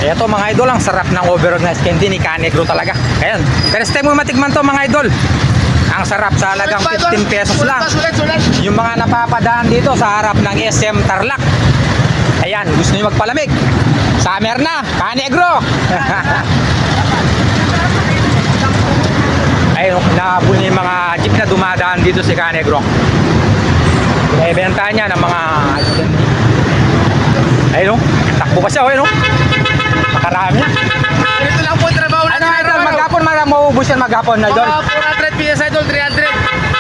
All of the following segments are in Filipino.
Ito mga idol, ang sarap ng overload na candy ni Canegro talaga. Ayan, first time mo matikman to mga idol. Ang sarap sa halagang 15 pesos lang. Yung mga napapadaan dito sa harap ng SM Tarlac. Ayan, gusto nyo magpalamig. Summer na, Canegro. Ayun, nahabol niya yung mga jeep na dumadaan dito si Canegro. Pinabenta niya ng mga candy. Ayun, takbo pa siya, ayun. Makarami. Ganito lang po yung trabaho Ano natin. idol, maghapon maubos yan maghapon idol. Mga 400 PS idol, 300.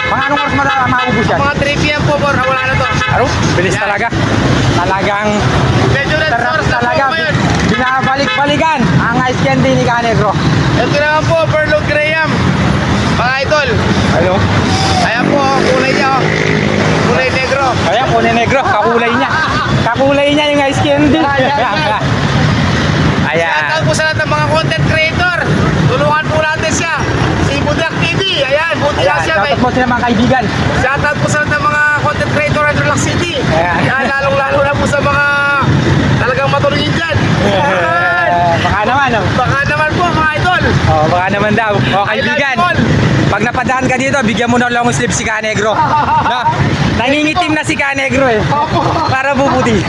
Mga anong oras maubos yan? Mga 3 PM po, wala na to. Aro, bilis talaga. Talagang Medyo na sarap oras na po talaga. ngayon. Binabalik-balikan ang ice candy ni Canegro. Ito naman po, Overload Graham. Mga idol. Ayun. Ayan po, kulay niya. Kulay negro. Ayan po ni Negro, kakulay niya. Kakulay niya yung ice candy. Ayan. Shoutout po sa lahat ng mga content creator. Tulungan po natin siya. Si Budak TV. Ayan, buti lang Ayan, siya. shoutout po sila mga kaibigan. Shoutout po sa lahat ng mga content creator at Relax City. Ayan. Ayan, lalong-lalo na po sa mga talagang matulungin dyan. Baka naman, oh. Baka naman po mga idol. Oh, baka naman daw. Oh, kaibigan. I like all. Pag napadaan ka dito, bigyan mo ng long sleeve si Canegro. No? Nangingitim na si Canegro eh. Para bubuti.